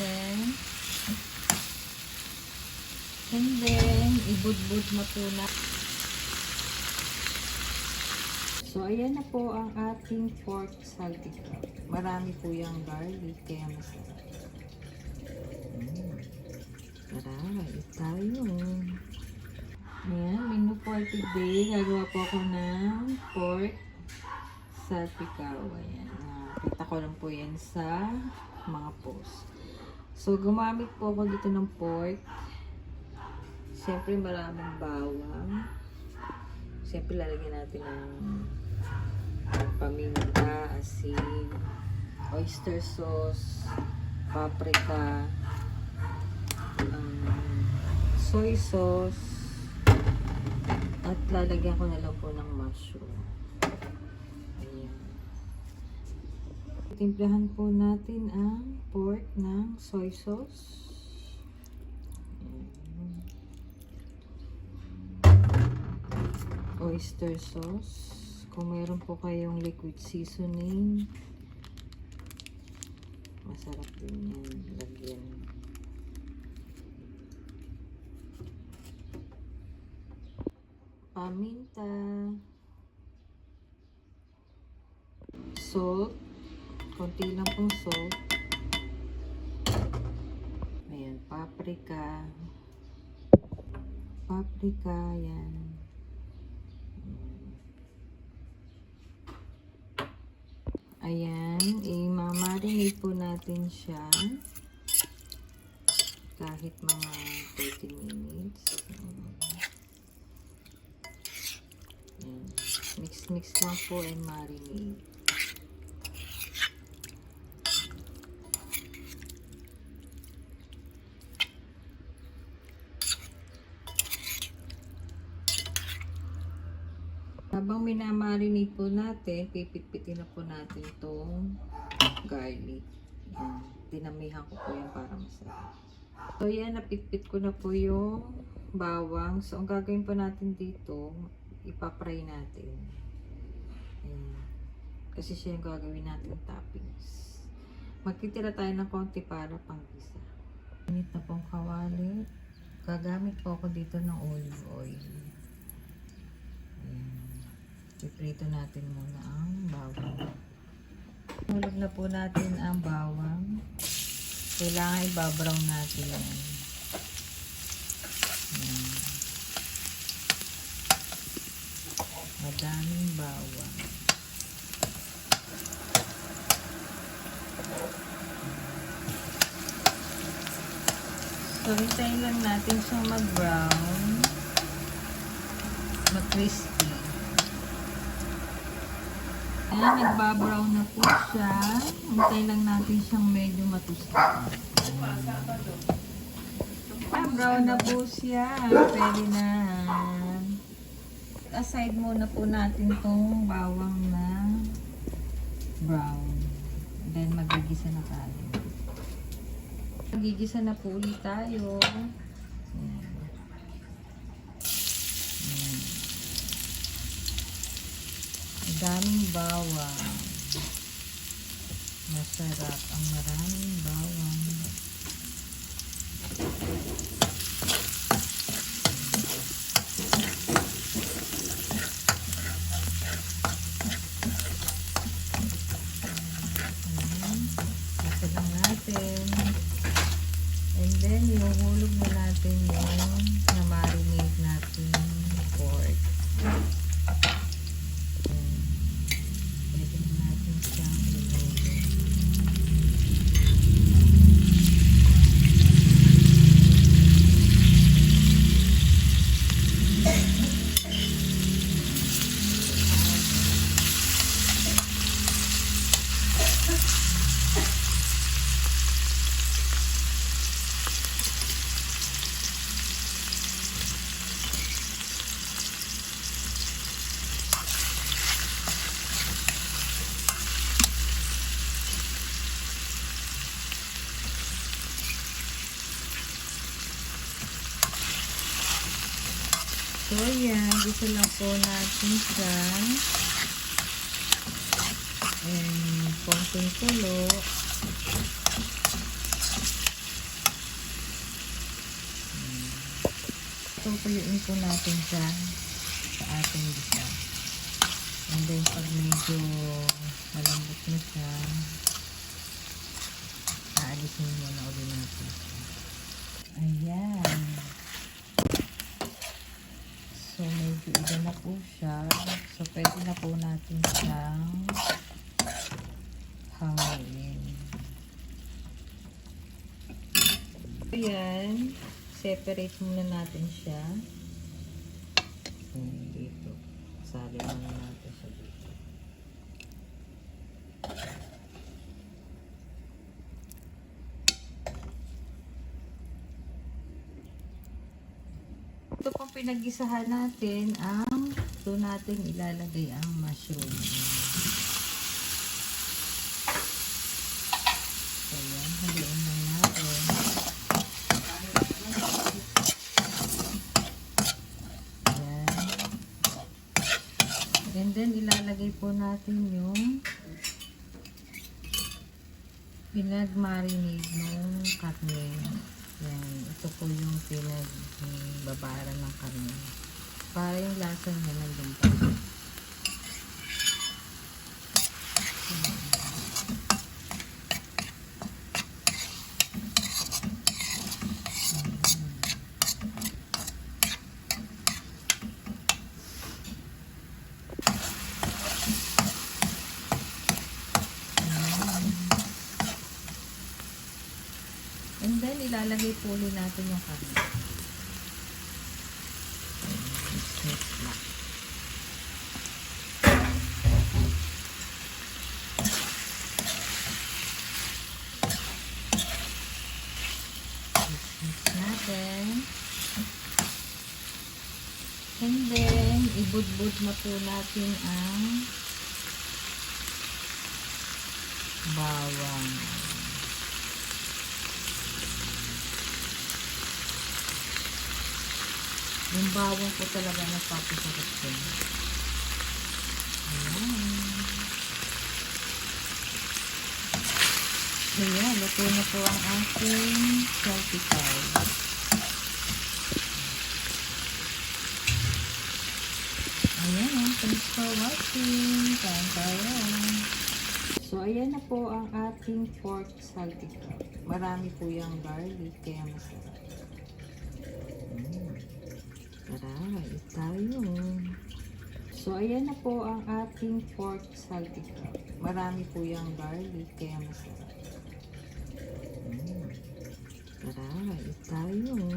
natin. And then, ibudbud mo po na. So, ayan na po ang ating pork salticaw. Marami po yung garlic, kaya masarap. Tara, eat tayo. Ayan, menu for today. Gagawa po ako ng pork salticaw. Ayan, nakita ko lang po yan sa mga post. So, gumamit po ako dito ng pork. Siyempre, maraming bawang. Siyempre, lalagyan natin ng paminta, asin, oyster sauce, paprika, soy sauce, at lalagyan ko na lang po ng mushroom. Ayan. Timplahan po natin ang pork ng soy sauce. Ayan. Oyster sauce. Kung mayroon po kayong liquid seasoning, masarap din yan. Lagyan. Paminta. Salt. Konti lang pong salt. Ayan, paprika. Paprika, yan. Ayan, i-marinate po natin siya kahit mga 30 minutes. Ayan. Mix lang po and marinate. Habang minamarinate po natin, pipit-pitin na po natin itong garlic. Yan. Dinamihan ko po yan para masarap. So yan, napitpit ko na po yung bawang. So ang gagawin po natin dito, ipapray natin. Ayan. Kasi siya yung gagawin natin toppings. Magtitira tayo ng konti para panggisa. Init na pong kawali. Gagamit po ako dito ng olive oil. Ayan. Iprito natin muna ang bawang. Hulog na po natin ang bawang. Kailangan i-brown natin yan. Madaming bawang. So, hintayin lang natin siyang mag-brown. Mag-crispy. Ayan, nagbabrown na po siya. Hintay lang natin siyang medyo matusta. Brown na po siya. Pwede na. Aside muna po natin tong bawang na brown. Then, magigisa na tayo. Magigisa na po ulit tayo. Daming bawang. Masarap ang maraming bawang. Ito lang natin. And then, ihuhulog na natin yung na-marinate natin pork. So, yan. Gusto lang po natin siya. And konting tulo. patuyuin po natin siya sa ating gisa. And then, pag medyo malambot na siya, aalisin muna ulit natin siya. Ayan. So, medyo iba na po siya. So, pwede na po natin siyang hanguin. Ayan. Separate muna natin siya. Dito. Sali muna natin siya dito. Ito pong pinag-isahan natin ang ito natin ilalagay ang mushroom. So, yan. Haluin lang natin. Yan. And then, ilalagay po natin yung pinag-marinate ng karne. Yan. Ito po yung pinag-babaran ng karne. Para yung lasa niya nandun pa. And then, ilalagay po ulit natin yung karne. Mix lang. Mix natin. And then, ibudbud na po natin ang bawang. Yung bawang po talaga napapasarap ko. Ayan. Ayan, luto na po ang ating salty cow. Ayan, thanks for watching. Tayo. So, ayan na po ang ating pork salty cow. Marami po yung garlic, kaya masarap. Tara, eat tayo. So, ayan na po ang ating pork salty cow. Marami po yung garlic, kaya masarap. Tara, eat tayo.